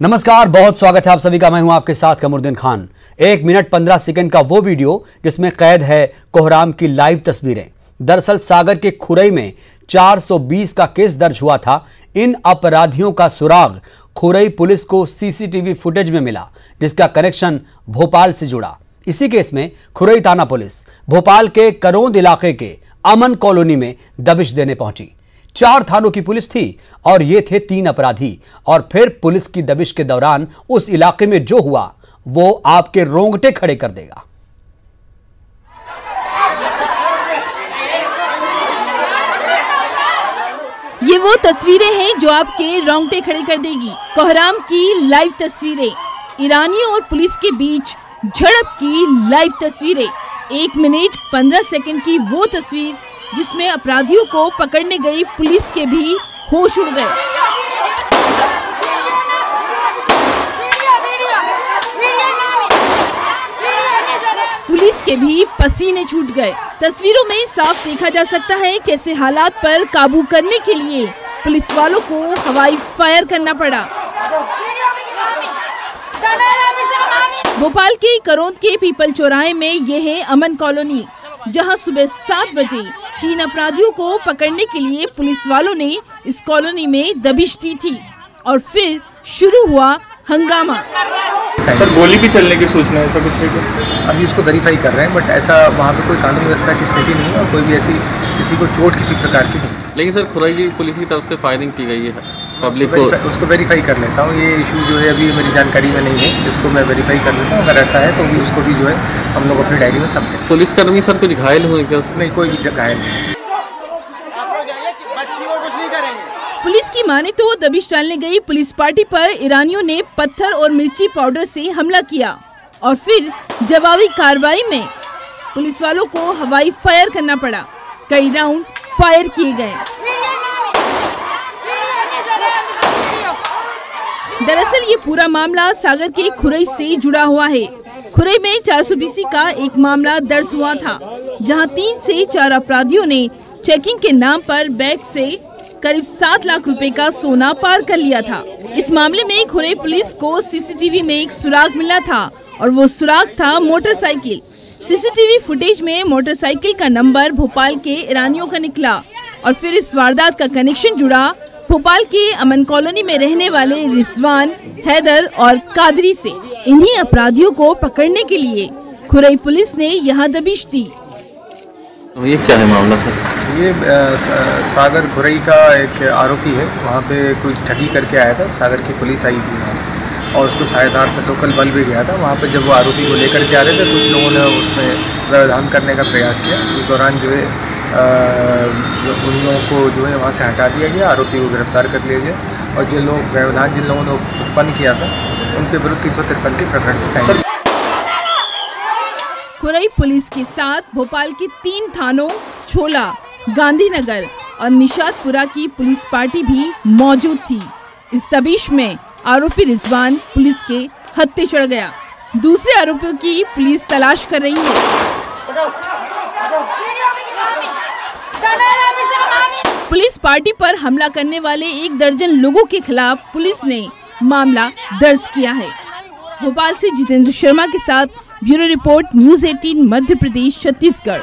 नमस्कार, बहुत स्वागत है आप सभी का। मैं हूं आपके साथ कमरुद्दीन खान। 1 मिनट 15 सेकंड का वो वीडियो जिसमें कैद है कोहराम की लाइव तस्वीरें। दरअसल सागर के खुरई में 420 का केस दर्ज हुआ था। इन अपराधियों का सुराग खुरई पुलिस को सीसीटीवी फुटेज में मिला, जिसका कनेक्शन भोपाल से जुड़ा। इसी केस में खुरई थाना पुलिस भोपाल के करौंद इलाके के अमन कॉलोनी में दबिश देने पहुंची। 4 थानों की पुलिस थी और ये थे 3 अपराधी। और फिर पुलिस की दबिश के दौरान उस इलाके में जो हुआ वो आपके रोंगटे खड़े कर देगा। ये वो तस्वीरें हैं जो आपके रोंगटे खड़े कर देगी। कोहराम की लाइव तस्वीरें, ईरानियों और पुलिस के बीच झड़प की लाइव तस्वीरें। 1 मिनट 15 सेकंड की वो तस्वीर जिसमें अपराधियों को पकड़ने गई पुलिस के भी होश उड़ गए। पुलिस के भी पसीने छूट गए। तस्वीरों में साफ देखा जा सकता है कैसे हालात पर काबू करने के लिए पुलिस वालों को हवाई फायर करना पड़ा। भोपाल के करौंद के पीपल चौराहे में ये है अमन कॉलोनी, जहां सुबह 7 बजे 3 अपराधियों को पकड़ने के लिए पुलिस वालों ने इस कॉलोनी में दबिश दी थी और फिर शुरू हुआ हंगामा। सर, गोली भी चलने की सूचना है, ऐसा कुछ है क्या? अभी उसको वेरीफाई कर रहे हैं, बट ऐसा वहाँ पे कोई कानून व्यवस्था की स्थिति नहीं है और कोई भी ऐसी किसी को चोट किसी प्रकार की नहीं। लेकिन सर, खुरई पुलिस की तरफ से फायरिंग की गई है पब्लिक को। उसको वेरीफाई कर लेता हूँ। ये इशू जो है अभी मेरी जानकारी में नहीं है, इसको मैं वेरीफाई कर लेता हूँ। अगर ऐसा है तो भी उसको भी जो है हम लोग अपनी डायरी में सब दें। पुलिसकर्मी सर कुछ घायल हुए क्या? नहीं, कोई भी घायल नहीं। पुलिस की माने तो दबिश डालने गई पुलिस पार्टी पर ईरानियों ने पत्थर और मिर्ची पाउडर से हमला किया और फिर जवाबी कार्रवाई में पुलिस वालों को हवाई फायर करना पड़ा। कई राउंड फायर किए गए। दरअसल ये पूरा मामला सागर के खुरई से जुड़ा हुआ है। खुरई में 420 का एक मामला दर्ज हुआ था, जहां 3 से 4 अपराधियों ने चेकिंग के नाम पर बैग से करीब 7 लाख रुपए का सोना पार कर लिया था। इस मामले में खुरई पुलिस को सीसीटीवी में एक सुराग मिला था और वो सुराग था मोटरसाइकिल। सीसीटीवी फुटेज में मोटरसाइकिल का नंबर भोपाल के ईरानियों का निकला और फिर इस वारदात का कनेक्शन जुड़ा भोपाल के अमन कॉलोनी में रहने वाले रिजवान, हैदर और कादरी से। इन्हीं अपराधियों को पकड़ने के लिए खुरई पुलिस ने यहाँ दबिश दी। ये क्या है मामला सर? ये सागर खुरई का एक आरोपी है, वहाँ पे कोई ठगी करके आया था। सागर की पुलिस आई थी वहाँ और उसको सहायतार्थ लोकल बल भी गया था। वहाँ पे जब वो आरोपी को लेकर के आ रहे थे, कुछ लोगों ने उसमें व्यवधान करने का प्रयास किया। उस दौरान जो है उन लोगों को जो है वहाँ से हटा दिया गया, आरोपी को गिरफ्तार कर लिया गया और जिन लोगों ने उत्पन्न किया था उनके विरुद्ध 353 के प्रकरण उठाए। खुरई पुलिस के साथ भोपाल के 3 थानों छोला, गांधीनगर और निशातपुरा की पुलिस पार्टी भी मौजूद थी। इस दबिश में आरोपी रिजवान पुलिस के हत्थे चढ़ गया। दूसरे आरोपियों की पुलिस तलाश कर रही है। पुलिस पार्टी पर हमला करने वाले 1 दर्जन लोगों के खिलाफ पुलिस ने मामला दर्ज किया है। भोपाल से जितेंद्र शर्मा के साथ bureau report, news 18 Madhya Pradesh Chhattisgarh.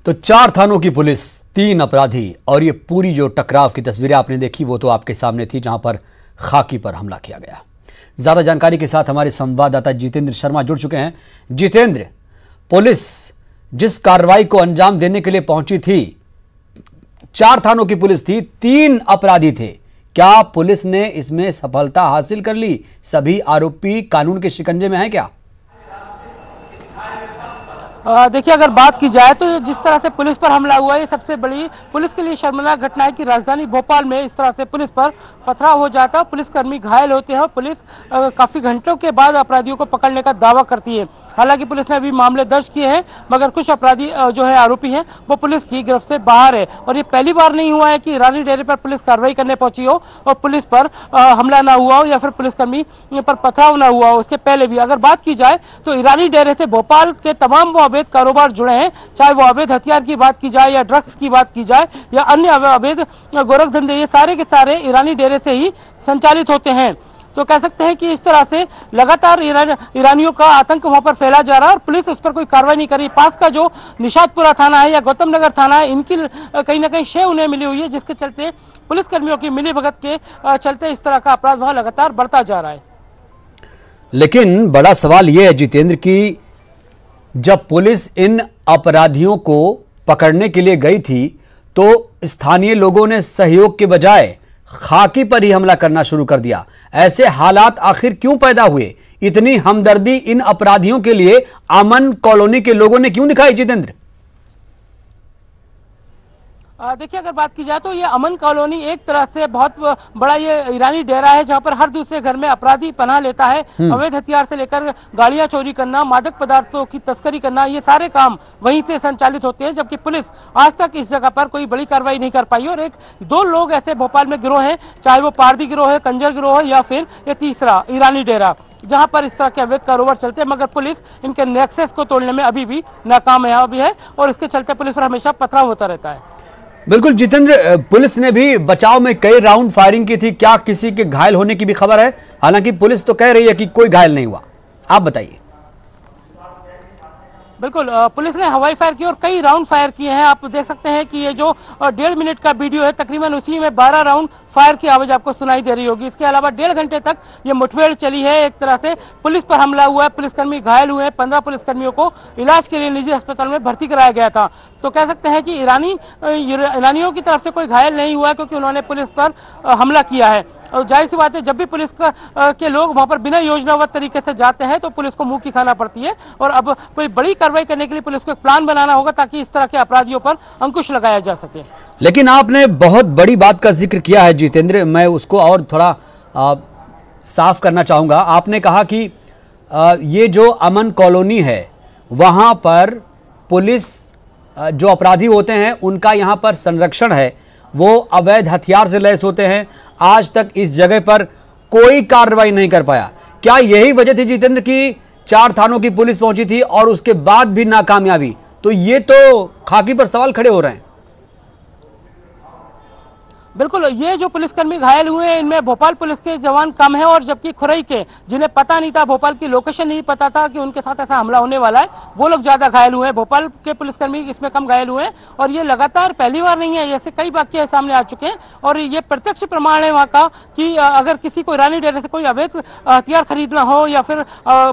तो 4 थानों की पुलिस, 3 अपराधी और ये पूरी जो टकराव की तस्वीरें आपने देखी वो तो आपके सामने थी, जहां पर खाकी पर हमला किया गया। ज्यादा जानकारी के साथ हमारे संवाददाता जितेंद्र शर्मा जुड़ चुके हैं। जितेंद्र, पुलिस जिस कार्रवाई को अंजाम देने के लिए पहुंची थी, 4 थानों की पुलिस थी, 3 अपराधी थे। क्या पुलिस ने इसमें सफलता हासिल कर ली? सभी आरोपी कानून के शिकंजे में हैं क्या? देखिए, अगर बात की जाए तो जिस तरह से पुलिस पर हमला हुआ है, ये सबसे बड़ी पुलिस के लिए शर्मनाक घटना है कि राजधानी भोपाल में इस तरह से पुलिस पर पथराव हो जाता है, पुलिसकर्मी घायल होते हैं और पुलिस काफी घंटों के बाद अपराधियों को पकड़ने का दावा करती है। हालांकि पुलिस ने अभी मामले दर्ज किए हैं, मगर कुछ अपराधी जो है आरोपी हैं वो पुलिस की गिरफ्त से बाहर है। और ये पहली बार नहीं हुआ है कि ईरानी डेरे पर पुलिस कार्रवाई करने पहुंची हो और पुलिस पर हमला ना हुआ हो या फिर पुलिसकर्मी पर पथराव ना हुआ हो। उसके पहले भी अगर बात की जाए तो ईरानी डेरे से भोपाल के तमाम वो अवैध कारोबार जुड़े हैं, चाहे वो अवैध हथियार की बात की जाए या ड्रग्स की बात की जाए या अन्य अवैध गोरख धंधे, ये सारे के सारे ईरानी डेरे से ही संचालित होते हैं। तो कह सकते हैं कि इस तरह से लगातार ईरानियों का आतंक वहां पर फैला जा रहा है और पुलिस उस पर कोई कार्रवाई नहीं कर रही। पास का जो निशातपुरा थाना है या गौतम नगर थाना है, इनकी कहीं ना कहीं शय उन्हें मिली हुई है, जिसके चलते पुलिसकर्मियों की मिलीभगत के चलते इस तरह का अपराध वहां लगातार बढ़ता जा रहा है। लेकिन बड़ा सवाल यह है जितेंद्र की जब पुलिस इन अपराधियों को पकड़ने के लिए गई थी तो स्थानीय लोगों ने सहयोग के बजाय खाकी पर ही हमला करना शुरू कर दिया। ऐसे हालात आखिर क्यों पैदा हुए? इतनी हमदर्दी इन अपराधियों के लिए अमन कॉलोनी के लोगों ने क्यों दिखाई जितेंद्र? देखिए, अगर बात की जाए तो ये अमन कॉलोनी एक तरह से बहुत बड़ा ये ईरानी डेरा है, जहां पर हर दूसरे घर में अपराधी पनाह लेता है। अवैध हथियार से लेकर गाड़ियां चोरी करना, मादक पदार्थों की तस्करी करना, ये सारे काम वहीं से संचालित होते हैं। जबकि पुलिस आज तक इस जगह पर कोई बड़ी कार्रवाई नहीं कर पाई। और दो लोग ऐसे भोपाल में गिरोह हैं, चाहे वो पारदी गिरोह है, कंजर गिरोह है या फिर ये तीसरा ईरानी डेरा, जहां पर इस तरह के अवैध कारोबार चलते हैं। मगर पुलिस इनके नेक्सस को तोड़ने में अभी भी नाकामयाब है और इसके चलते पुलिस पर हमेशा पथराव होता रहता है। बिल्कुल जितेंद्र, पुलिस ने भी बचाव में कई राउंड फायरिंग की थी, क्या किसी के घायल होने की भी खबर है? हालांकि पुलिस तो कह रही है कि कोई घायल नहीं हुआ, आप बताइए। बिल्कुल, पुलिस ने हवाई फायर की और कई राउंड फायर किए हैं। आप देख सकते हैं कि ये जो 1.5 मिनट का वीडियो है, तकरीबन उसी में 12 राउंड फायर की आवाज आपको सुनाई दे रही होगी। इसके अलावा 1.5 घंटे तक ये मुठभेड़ चली है। एक तरह से पुलिस पर हमला हुआ है, पुलिसकर्मी घायल हुए हैं। 15 पुलिसकर्मियों को इलाज के लिए निजी अस्पताल में भर्ती कराया गया था। तो कह सकते हैं कि ईरानियों की तरफ से कोई घायल नहीं हुआ है, क्योंकि उन्होंने पुलिस पर हमला किया है। और जाहिर सी बात है, जब भी पुलिस के लोग वहां पर बिना योजनाबद्ध तरीके से जाते हैं तो पुलिस को मुंह की खाना पड़ती है। और अब कोई बड़ी कार्रवाई करने के लिए पुलिस को एक प्लान बनाना होगा ताकि इस तरह के अपराधियों पर अंकुश लगाया जा सके। लेकिन आपने बहुत बड़ी बात का जिक्र किया है जितेंद्र, मैं उसको और थोड़ा साफ करना चाहूंगा। आपने कहा कि ये जो अमन कॉलोनी है वहां पर पुलिस जो अपराधी होते हैं उनका यहाँ पर संरक्षण है, वो अवैध हथियार से लैस होते हैं। आज तक इस जगह पर कोई कार्रवाई नहीं कर पाया। क्या यही वजह थी जितेंद्र की 4 थानों की पुलिस पहुंची थी और उसके बाद भी नाकामयाबी? तो ये तो खाकी पर सवाल खड़े हो रहे हैं। बिल्कुल, ये जो पुलिसकर्मी घायल हुए हैं इनमें भोपाल पुलिस के जवान कम है, और जबकि खुरई के जिन्हें पता नहीं था, भोपाल की लोकेशन नहीं पता था कि उनके साथ ऐसा हमला होने वाला है, वो लोग ज्यादा घायल हुए हैं। भोपाल के पुलिसकर्मी इसमें कम घायल हुए हैं। और ये लगातार पहली बार नहीं है, ऐसे कई वाकये सामने आ चुके हैं। और ये प्रत्यक्ष प्रमाण है वहां का कि अगर किसी को ईरानी डेरे से कोई अवैध हथियार खरीदना हो या फिर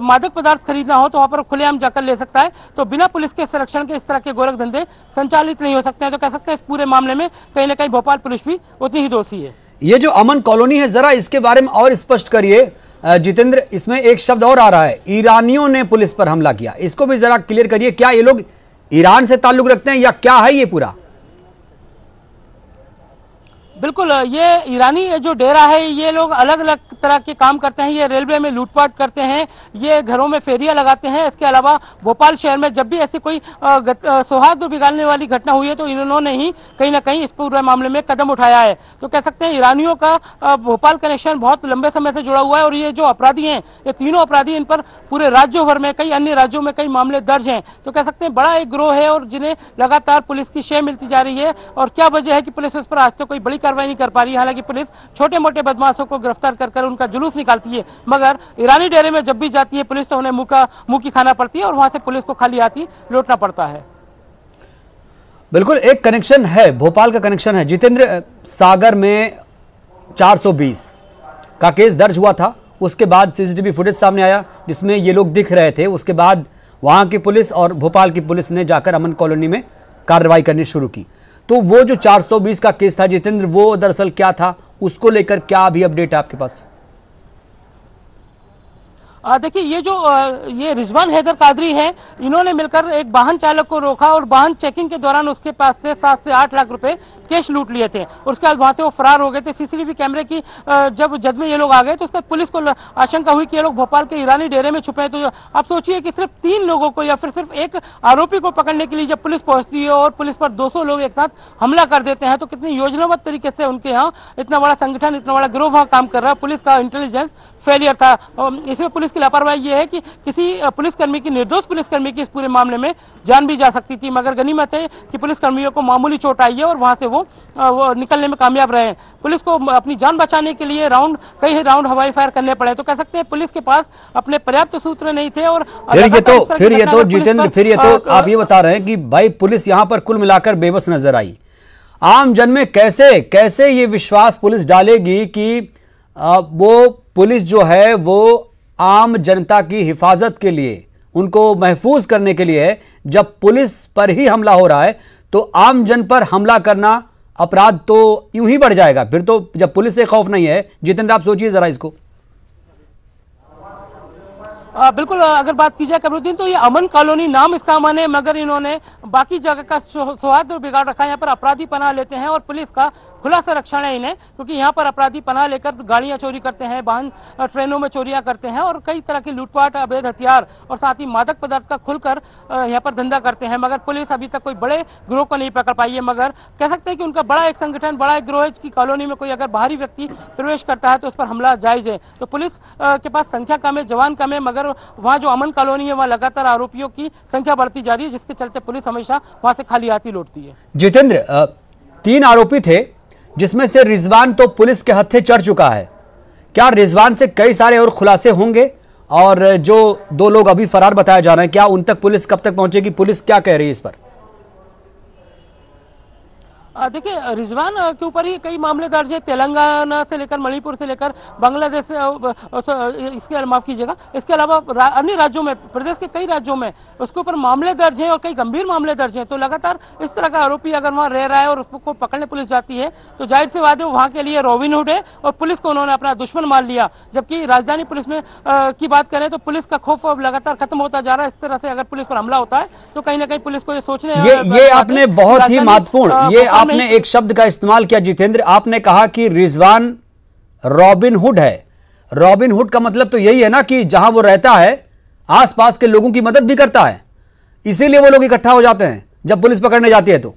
मादक पदार्थ खरीदना हो तो वहां पर खुलेआम जाकर ले सकता है। तो बिना पुलिस के संरक्षण के इस तरह के गोरख धंधे संचालित नहीं हो सकते हैं। तो कह सकते हैं इस पूरे मामले में कहीं ना कहीं भोपाल पुलिस भी उतनी ही दोषी है। ये जो अमन कॉलोनी है, जरा इसके बारे में और स्पष्ट करिए जितेंद्र। इसमें एक शब्द और आ रहा है, ईरानियों ने पुलिस पर हमला किया, इसको भी जरा क्लियर करिए। क्या ये लोग ईरान से ताल्लुक रखते हैं या क्या है ये पूरा? बिल्कुल, ये ईरानी जो डेरा है, ये लोग अलग अलग तरह के काम करते हैं। ये रेलवे में लूटपाट करते हैं, ये घरों में फेरियां लगाते हैं। इसके अलावा भोपाल शहर में जब भी ऐसी कोई सौहार्द बिगाड़ने वाली घटना हुई है तो इन्होंने ही कहीं ना कहीं इस पूरे मामले में कदम उठाया है। तो कह सकते हैं ईरानियों का भोपाल कनेक्शन बहुत लंबे समय से जुड़ा हुआ है। और ये जो अपराधी हैं, ये तीनों अपराधी, इन पर पूरे राज्यों भर में, कई अन्य राज्यों में कई मामले दर्ज हैं। तो कह सकते हैं बड़ा एक गिरोह है और जिन्हें लगातार पुलिस की शय मिलती जा रही है। और क्या वजह है कि पुलिस उस पर आज से कोई बड़ी कार्रवाई नहीं कर पा रही है? हालांकि पुलिस छोटे मोटे बदमाशों को गिरफ्तार कर उनका जुलूस निकालती है, मगर ईरानी डेरे में जब भी जाती है पुलिस तो उन्हें मुंह की खाना पड़ती है और वहां से पुलिस को खाली हाथी लौटना पड़ता है। बिल्कुल, एक कनेक्शन है, भोपाल का कनेक्शन है जितेंद्र। सागर में 420 का केस दर्ज हुआ था, उसके बाद सीसीटीवी फुटेज सामने आया जिसमें ये लोग दिख रहे थे। उसके बाद वहां की पुलिस और भोपाल की पुलिस ने जाकर अमन कॉलोनी में कार्रवाई करनी शुरू की। तो वो जो 420 का केस था जितेंद्र, वो दरअसल क्या था, उसको लेकर क्या अभी अपडेट है आपके पास? देखिए ये रिजवान हैदर कादरी है, इन्होंने मिलकर एक वाहन चालक को रोका और वाहन चेकिंग के दौरान उसके पास से 7 से 8 लाख रुपए कैश लूट लिए थे। उसके बाद वहां से वो फरार हो गए थे। सीसीटीवी कैमरे की जब जद में ये लोग आ गए तो उसके बाद पुलिस को आशंका हुई कि ये लोग भोपाल के ईरानी डेरे में छुपे हैं। तो आप सोचिए कि सिर्फ 3 लोगों को या फिर सिर्फ एक आरोपी को पकड़ने के लिए जब पुलिस पहुंचती है और पुलिस पर 200 लोग एक साथ हमला कर देते हैं, तो कितनी योजनाबद्ध तरीके से उनके यहाँ इतना बड़ा संगठन, इतना बड़ा गिरोह वहां काम कर रहा है। पुलिस का इंटेलिजेंस फेलियर था। इसमें पुलिस की लापरवाही यह है कि किसी पुलिसकर्मी की, निर्दोष पुलिसकर्मी की इस पूरे मामले में जान भी जा सकती थी, मगर गनीमत है कि पुलिसकर्मियों को मामूली चोट आई है और वहां से वो निकलने में कामयाब रहे हैं। पुलिस को अपनी जान बचाने के लिए कई राउंड हवाई फायर करने पड़े। तो कह सकते हैं पुलिस के पास अपने पर्याप्त सूत्र नहीं थे। और फिर ये तो जितेंद्र, फिर ये तो आप ये बता रहे हैं कि भाई पुलिस यहां पर कुल मिलाकर बेबस नजर आई। आम जन में कैसे ये विश्वास पुलिस डालेगी कि वो पुलिस जो है वो आम जनता की हिफाजत के लिए, उनको महफूज करने के लिए है। जब पुलिस पर ही हमला हो रहा है तो आम जन पर हमला करना अपराध तो यूं ही बढ़ जाएगा। फिर तो जब पुलिस से खौफ नहीं है, जितेंद्र आप सोचिए जरा इसको। बिल्कुल, अगर बात की जाए कमरुद्दीन, तो ये अमन कॉलोनी नाम इसका अमन है, मगर इन्होंने बाकी जगह का सौहार्द बिगाड़ रखा है। यहाँ पर अपराधी पनाह लेते हैं और पुलिस का खुला संरक्षण है इन्हें, क्योंकि यहाँ पर अपराधी पनाह लेकर गाड़ियां चोरी करते हैं, वाहन ट्रेनों में चोरियां करते हैं और कई तरह की लूटपाट, अवैध हथियार और साथ ही मादक पदार्थ का खुलकर यहाँ पर धंधा करते हैं। मगर पुलिस अभी तक कोई बड़े गिरोह को नहीं पकड़ पाई है। मगर कह सकते हैं कि उनका बड़ा एक संगठन, बड़ा एक गिरोह की कॉलोनी में कोई अगर बाहरी व्यक्ति प्रवेश करता है तो उस पर हमला जायज है। तो पुलिस के पास संख्या कम है, जवान कम है, मगर वहां जो अमन कॉलोनी है वहां लगातार आरोपियों की संख्या बढ़ती जा रही है, जिसके चलते पुलिस हमेशा वहां से खाली हाथी लौटती है। जितेंद्र, 3 आरोपी थे जिसमें से रिजवान तो पुलिस के हत्थे चढ़ चुका है। क्या रिजवान से कई सारे और खुलासे होंगे? और जो 2 लोग अभी फरार बताए जा रहे हैं, क्या उन तक पुलिस कब तक पहुंचेगी? पुलिस क्या कह रही है इस पर? देखिए, रिजवान के ऊपर ही कई मामले दर्ज है, तेलंगाना से लेकर मणिपुर से लेकर बांग्लादेश, इसके माफ कीजिएगा, इसके अलावा अन्य राज्यों में, प्रदेश के कई राज्यों में उसके ऊपर मामले दर्ज हैं और कई गंभीर मामले दर्ज हैं। तो लगातार इस तरह का आरोपी अगर वहां रह रहा है और उसको पकड़ने पुलिस जाती है तो जाहिर सी बात है वहां के लिए रॉबिनहुड है और पुलिस को उन्होंने अपना दुश्मन मान लिया। जबकि राजधानी पुलिस में की बात करें तो पुलिस का खौफ अब लगातार खत्म होता जा रहा है। इस तरह से अगर पुलिस पर हमला होता है तो कहीं ना कहीं पुलिस को ये सोचने, ये आपने बहुत ही महत्वपूर्ण, ये आपने एक शब्द का इस्तेमाल किया जितेंद्र। आपने कहा कि रिजवान रॉबिनहुड है। रॉबिनहुड का मतलब तो यही है ना कि जहां वो रहता है आसपास के लोगों की मदद भी करता है, इसीलिए वो लोग इकट्ठा हो जाते हैं जब पुलिस पकड़ने जाती है। तो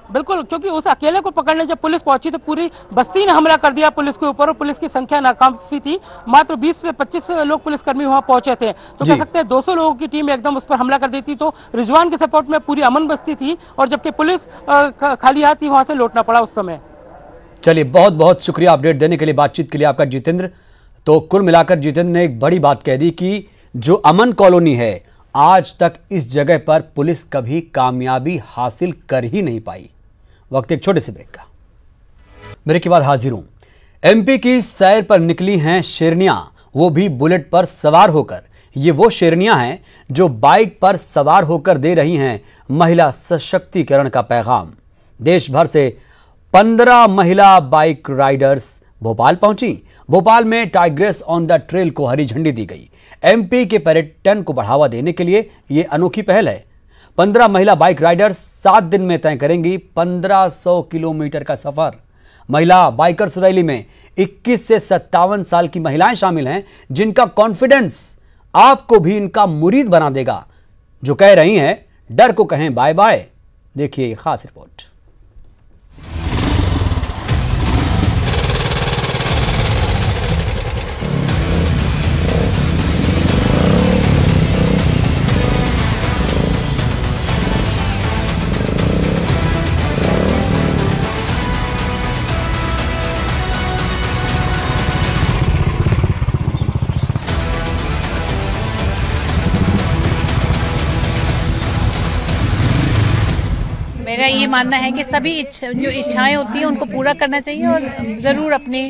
बिल्कुल, क्योंकि उस अकेले को पकड़ने जब पुलिस पहुंची तो पूरी बस्ती ने हमला कर दिया पुलिस के ऊपर और पुलिस की संख्या नाकाफी थी। मात्र 20 से 25 लोग पुलिसकर्मी वहां पहुंचे थे। तो कह सकते हैं 200 लोगों की टीम एकदम उस पर हमला कर दी थी। तो रिजवान के सपोर्ट में पूरी अमन बस्ती थी और जबकि पुलिस खाली हाथ थी, वहां से लौटना पड़ा उस समय। चलिए, बहुत बहुत शुक्रिया अपडेट देने के लिए, बातचीत के लिए आपका जितेंद्र। तो कुल मिलाकर जितेंद्र ने एक बड़ी बात कह दी कि जो अमन कॉलोनी है, आज तक इस जगह पर पुलिस कभी कामयाबी हासिल कर ही नहीं पाई। वक्त एक छोटे से ब्रेक का, ब्रेक के बाद हाजिर हूं। एमपी की सैर पर निकली हैं शेरनियां, वो भी बुलेट पर सवार होकर। ये वो शेरनियां हैं जो बाइक पर सवार होकर दे रही हैं महिला सशक्तिकरण का पैगाम। देश भर से 15 महिला बाइक राइडर्स भोपाल पहुंची। भोपाल में टाइग्रेस ऑन द ट्रेल को हरी झंडी दी गई। एमपी के पर्यटन को बढ़ावा देने के लिए ये अनोखी पहल है। 15 महिला बाइक राइडर्स 7 दिन में तय करेंगी 1500 किलोमीटर का सफर। महिला बाइकर्स रैली में 21 से 57 साल की महिलाएं शामिल हैं, जिनका कॉन्फिडेंस आपको भी इनका मुरीद बना देगा, जो कह रही हैं डर को कहें बाय बाय। देखिए ये खास रिपोर्ट। मेरा ये मानना है कि सभी जो इच्छाएं होती हैं उनको पूरा करना चाहिए और ज़रूर अपने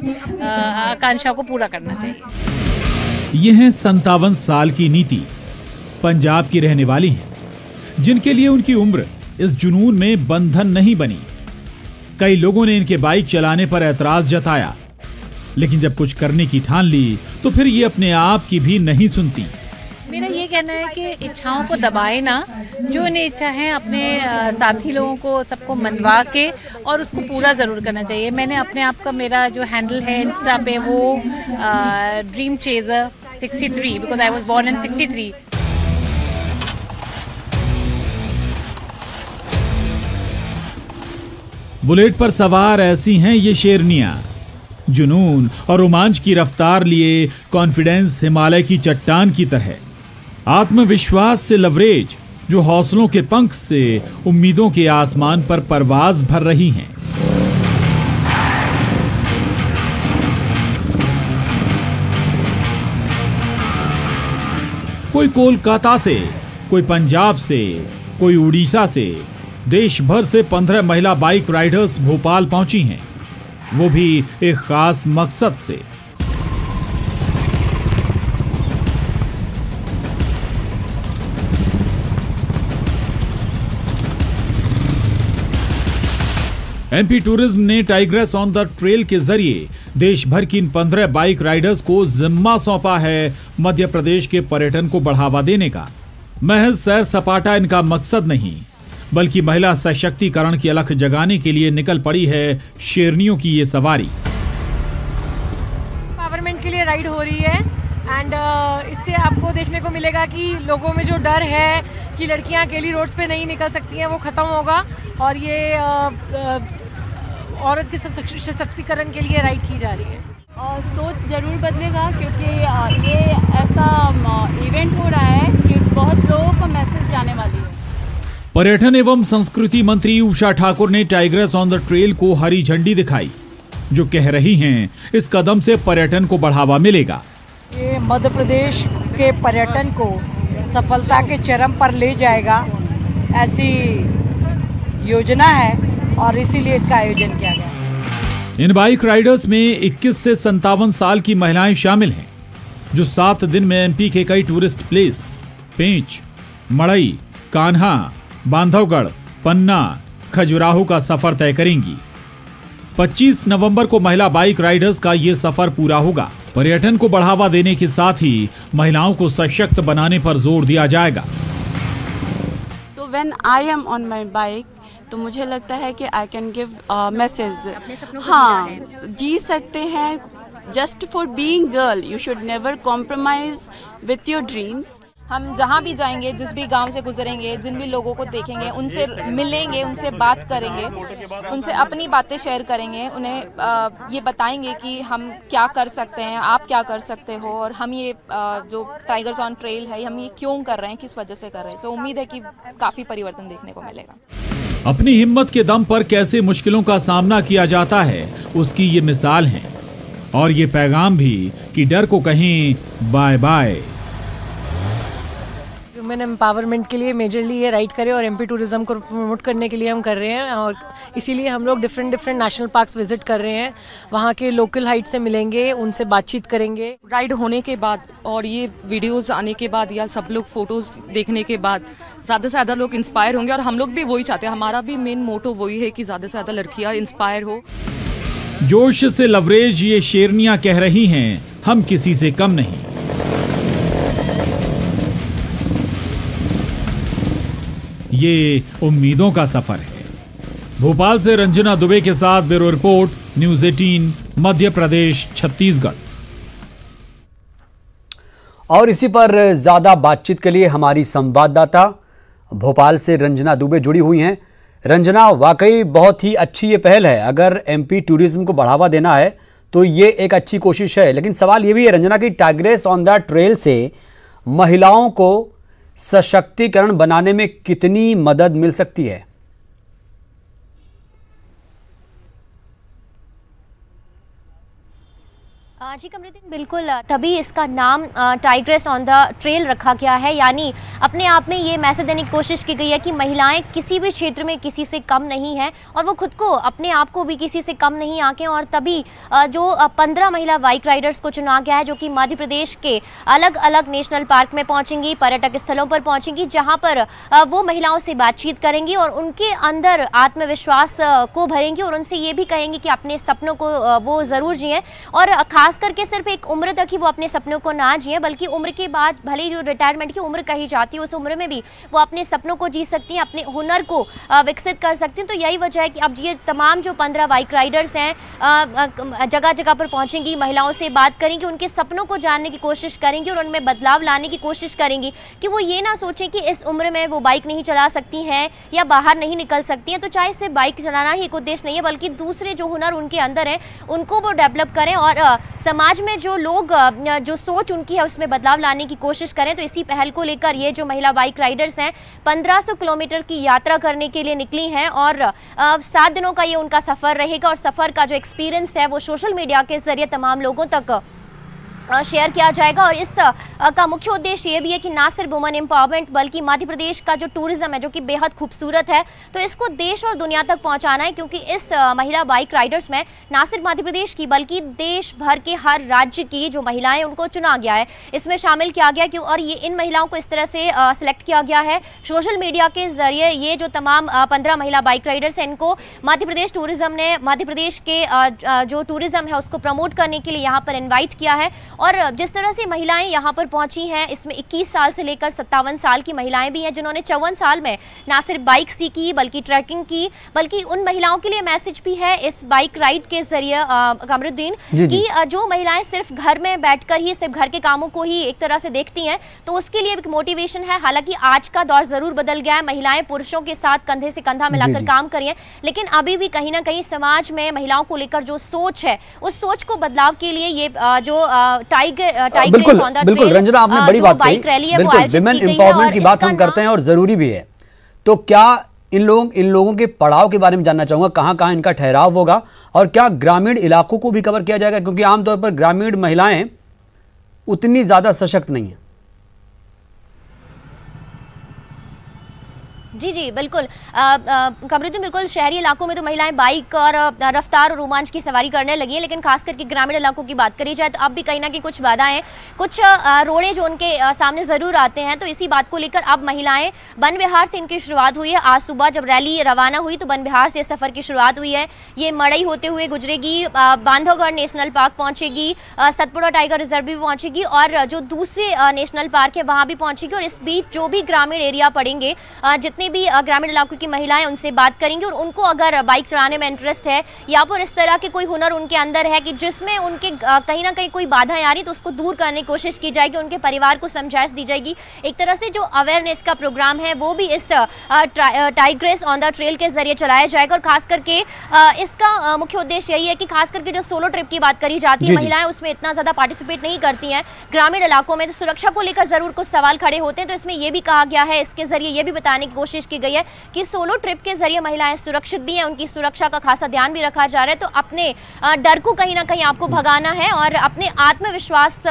आकांक्षा को पूरा करना चाहिए। ये हैं 57 साल की नीति, पंजाब की रहने वाली हैं, जिनके लिए उनकी उम्र इस जुनून में बंधन नहीं बनी। कई लोगों ने इनके बाइक चलाने पर ऐतराज जताया। लेकिन जब कुछ करने की ठान ली तो फिर ये अपने आप की भी नहीं सुनती। मेरा ये कहना है कि इच्छाओं को दबाए ना, जो इन्हें इच्छा है अपने साथी लोगों को सबको मनवा के और उसको पूरा ज़रूर करना चाहिए। मैंने अपने आप का, मेरा जो हैंडल है इंस्टा पे वो dream chaser 63 because I was born in 63। Bullet पर सवार ऐसी हैं ये शेरनियां, जुनून और रोमांच की रफ्तार लिए कॉन्फिडेंस हिमालय की चट्टान की तरह, आत्मविश्वास से लवरेज जो हौसलों के पंख से उम्मीदों के आसमान पर परवाज भर रही हैं। कोई कोलकाता से, कोई पंजाब से, कोई उड़ीसा से, देश भर से 15 महिला बाइक राइडर्स भोपाल पहुंची हैं, वो भी एक खास मकसद से। एमपी टूरिज्म ने टाइग्रेस ऑन द ट्रेल के जरिए देश भर की इन 15 बाइक राइडर्स को जिम्मा सौंपा है मध्य प्रदेश के पर्यटन को बढ़ावा देने का। महज सैर सपाटा इनका मकसद नहीं, बल्कि महिला सशक्तिकरण की अलख जगाने के लिए निकल पड़ी है शेरनियों की ये सवारी। पावरमेंट के लिए राइड हो रही है एंड इससे आपको देखने को मिलेगा कि लोगों में जो डर है कि लड़कियां अकेली रोड्स पे नहीं निकल सकती हैं वो ख़त्म होगा और ये औरत के सशक्तिकरण के लिए राइड की जा रही है। और सोच ज़रूर बदलेगा क्योंकि ये ऐसा इवेंट हो रहा है कि बहुत लोगों को मैसेज जाने वाली है। पर्यटन एवं संस्कृति मंत्री उषा ठाकुर ने टाइग्रेस ऑन द ट्रेल को हरी झंडी दिखाई, जो कह रही हैं इस कदम से पर्यटन को बढ़ावा मिलेगा। ये मध्य प्रदेश के पर्यटन को सफलता के चरम पर ले जाएगा, ऐसी योजना है और इसीलिए इसका आयोजन किया गया। इन बाइक राइडर्स में 21 से 57 साल की महिलाएं शामिल हैं, जो 7 दिन में एमपी के कई टूरिस्ट प्लेस पेंच, मड़ई, कान्हा, बांधवगढ़, पन्ना, खजुराहो का सफर तय करेंगी। 25 नवंबर को महिला बाइक राइडर्स का ये सफर पूरा होगा। पर्यटन को बढ़ावा देने के साथ ही महिलाओं को सशक्त बनाने पर जोर दिया जाएगा। So when I am on my bike, तो मुझे लगता है कि आई कैन गिव मैसेज। हाँ, जी सकते हैं। Just for being girl you should never compromise with your dreams. हम जहाँ भी जाएंगे, जिस भी गांव से गुजरेंगे, जिन भी लोगों को देखेंगे, उनसे मिलेंगे, उनसे बात करेंगे, उनसे अपनी बातें शेयर करेंगे, उन्हें ये बताएंगे कि हम क्या कर सकते हैं, आप क्या कर सकते हो, और हम ये जो टाइगर्स ऑन ट्रेल है हम ये क्यों कर रहे हैं, किस वजह से कर रहे हैं। सो उम्मीद है कि काफ़ी परिवर्तन देखने को मिलेगा। अपनी हिम्मत के दम पर कैसे मुश्किलों का सामना किया जाता है उसकी ये मिसाल है, और ये पैगाम भी कि डर को कहीं बाय बाय। वुमेन एम्पावरमेंट के लिए मेजरली ये राइड करें और एमपी टूरिज्म को प्रमोट करने के लिए हम कर रहे हैं, और इसीलिए हम लोग डिफरेंट नेशनल पार्क्स विजिट कर रहे हैं। वहाँ के लोकल हाइट से मिलेंगे, उनसे बातचीत करेंगे। राइड होने के बाद और ये वीडियोस आने के बाद या सब लोग फोटोज देखने के बाद ज़्यादा से ज़्यादा लोग इंस्पायर होंगे, और हम लोग भी वही चाहते हैं। हमारा भी मेन मोटो वही है कि ज़्यादा से ज़्यादा लड़कियाँ इंस्पायर हो। जोश से लवरेज ये शेरनियां कह रही हैं, हम किसी से कम नहीं। ये उम्मीदों का सफर है। भोपाल से रंजना दुबे के साथ bureau report, news 18 Madhya Pradesh Chhattisgarh. और इसी पर ज्यादा बातचीत के लिए हमारी संवाददाता भोपाल से रंजना दुबे जुड़ी हुई हैं। रंजना, वाकई बहुत ही अच्छी ये पहल है। अगर एमपी टूरिज्म को बढ़ावा देना है तो ये एक अच्छी कोशिश है, लेकिन सवाल ये भी है रंजना कि टाइग्रेस ऑन द ट्रेल से महिलाओं को सशक्तिकरण बनाने में कितनी मदद मिल सकती है? जी कमरुद्दीन, बिल्कुल, तभी इसका नाम टाइग्रेस ऑन द ट्रेल रखा गया है। यानी अपने आप में ये मैसेज देने की कोशिश की गई है कि महिलाएं किसी भी क्षेत्र में किसी से कम नहीं हैं और वो खुद को, अपने आप को भी किसी से कम नहीं आंकें। और तभी जो 15 महिला बाइक राइडर्स को चुना गया है, जो कि मध्य प्रदेश के अलग अलग नेशनल पार्क में पहुंचेंगी, पर्यटक स्थलों पर पहुंचेंगी, जहाँ पर वो महिलाओं से बातचीत करेंगी और उनके अंदर आत्मविश्वास को भरेंगी और उनसे ये भी कहेंगी कि अपने सपनों को वो ज़रूर जिएँ और खास करके सिर्फ एक उम्र तक ही वो अपने सपनों को ना जिए, बल्कि उम्र के बाद भले ही जो रिटायरमेंट की उम्र कही जाती है उस उम्र में भी वो अपने सपनों को जी सकती हैं, अपने हुनर को विकसित कर सकती हैं। तो यही वजह है कि अब ये तमाम जो 15 बाइक राइडर्स हैं जगह जगह पर पहुंचेंगी, महिलाओं से बात करेंगी, उनके सपनों को जानने की कोशिश करेंगी और उनमें बदलाव लाने की कोशिश करेंगी कि वो ये ना सोचें कि इस उम्र में वो बाइक नहीं चला सकती हैं या बाहर नहीं निकल सकती हैं। तो चाहे सिर्फ बाइक चलाना ही एक उद्देश्य नहीं है, बल्कि दूसरे जो हुनर उनके अंदर हैं उनको वो डेवलप करें और समाज में जो लोग, जो सोच उनकी है उसमें बदलाव लाने की कोशिश करें। तो इसी पहल को लेकर ये जो महिला बाइक राइडर्स हैं 1500 किलोमीटर की यात्रा करने के लिए निकली हैं और 7 दिनों का ये उनका सफ़र रहेगा और सफ़र का जो एक्सपीरियंस है वो सोशल मीडिया के जरिए तमाम लोगों तक शेयर किया जाएगा। और इस का मुख्य उद्देश्य ये भी है कि ना सिर्फ वुमेन एम्पावरमेंट बल्कि मध्य प्रदेश का जो टूरिज्म है, जो कि बेहद खूबसूरत है, तो इसको देश और दुनिया तक पहुंचाना है। क्योंकि इस महिला बाइक राइडर्स में ना सिर्फ मध्य प्रदेश की बल्कि देश भर के हर राज्य की जो महिलाएं उनको चुना गया है, इसमें शामिल किया गया है। और ये इन महिलाओं को इस तरह से सिलेक्ट किया गया है सोशल मीडिया के जरिए। ये जो तमाम 15 महिला बाइक राइडर्स हैं, इनको मध्य प्रदेश टूरिज्म ने मध्य प्रदेश के जो टूरिज्म है उसको प्रमोट करने के लिए यहाँ पर इन्वाइट किया है। और जिस तरह से महिलाएं यहाँ पर पहुंची हैं, इसमें 21 साल से लेकर 57 साल की महिलाएं भी हैं, जिन्होंने 54 साल में ना सिर्फ बाइक सीखी बल्कि ट्रैकिंग की। बल्कि उन महिलाओं के लिए मैसेज भी है इस बाइक राइड के जरिए कमरुद्दीन, कि जो महिलाएं सिर्फ घर में बैठकर ही सिर्फ घर के कामों को ही एक तरह से देखती हैं, तो उसके लिए एक मोटिवेशन है। हालांकि आज का दौर जरूर बदल गया है, महिलाएं पुरुषों के साथ कंधे से कंधा मिलाकर काम कर रही हैं, लेकिन अभी भी कहीं ना कहीं समाज में महिलाओं को लेकर जो सोच है, उस सोच को बदलाव के लिए ये जो बिल्कुल रंजना, आपने बड़ी बात कही। बिल्कुल विमेन एम्पावरमेंट की बात हम करते हैं और जरूरी भी है। तो क्या इन लोगों के पड़ाव के बारे में जानना चाहूंगा, कहां कहां इनका ठहराव होगा और क्या ग्रामीण इलाकों को भी कवर किया जाएगा, क्योंकि आमतौर पर ग्रामीण महिलाएं उतनी ज्यादा सशक्त नहीं है। जी जी बिल्कुल कमरुद्दीन, बिल्कुल शहरी इलाकों में तो महिलाएं बाइक और रफ्तार और रोमांच की सवारी करने लगी हैं, लेकिन खास करके ग्रामीण इलाकों की बात करी जाए तो अब भी कहीं ना कहीं कुछ बाधाएं, कुछ रोड़े जो उनके सामने ज़रूर आते हैं। तो इसी बात को लेकर अब महिलाएं बन विहार से इनकी शुरुआत हुई है। आज सुबह जब रैली रवाना हुई तो बन विहार से सफ़र की शुरुआत हुई है। ये मड़ई होते हुए गुजरेगी, बांधवगढ़ नेशनल पार्क पहुँचेगी, सतपुड़ा टाइगर रिजर्व भी पहुँचेगी और जो दूसरे नेशनल पार्क है वहाँ भी पहुँचेगी। और इस बीच जो भी ग्रामीण एरिया पड़ेंगे, जितने भी ग्रामीण इलाकों की महिलाएं, उनसे बात करेंगी और उनको अगर बाइक चलाने में इंटरेस्ट है या फिर इस तरह के कोई हुनर उनके अंदर है कि जिसमें उनके कहीं ना कहीं कोई बाधाएं आ रही, तो उसको दूर करने की कोशिश की जाएगी, उनके परिवार को समझाइश दी जाएगी। एक तरह से जो अवेयरनेस का प्रोग्राम है वो भी इस टाइग्रेस ऑन द ट्रेल के जरिए चलाया जाएगा। और खास करके इसका मुख्य उद्देश्य यही है कि खास करके जो सोलो ट्रिप की बात करी जाती है, महिलाएं उसमें इतना ज्यादा पार्टिसिपेट नहीं करती हैं ग्रामीण इलाकों में, तो सुरक्षा को लेकर जरूर कुछ सवाल खड़े होते हैं। तो इसमें यह भी कहा गया है, इसके जरिए ये भी बताने की कोशिश की गई है कि सोलो ट्रिप के जरिए महिलाएं सुरक्षित भी हैं, उनकी सुरक्षा का खासा ध्यान भी रखा जा रहा है। तो अपने डर को कहीं ना कहीं आपको भगाना है और अपने आत्मविश्वास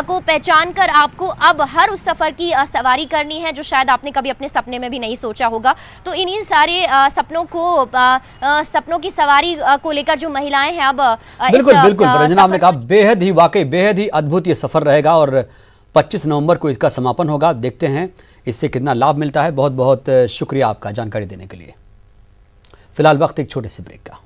को पहचान कर आपको अब हर उस सफर की सवारी करनी है जो शायद आपने कभी अपने सपने में भी नहीं सोचा होगा। तो इन्हीं सारे सपनों की सवारी को लेकर जो महिलाएं हैं अब बिल्कुल रंजना, आपने कहा बेहद ही वाकई बेहद ही अद्भुत ये सफर रहेगा और 25 नवंबर को इसका समापन होगा। देखते हैं इससे कितना लाभ मिलता है। बहुत बहुत शुक्रिया आपका जानकारी देने के लिए। फिलहाल वक्त एक छोटे से ब्रेक का।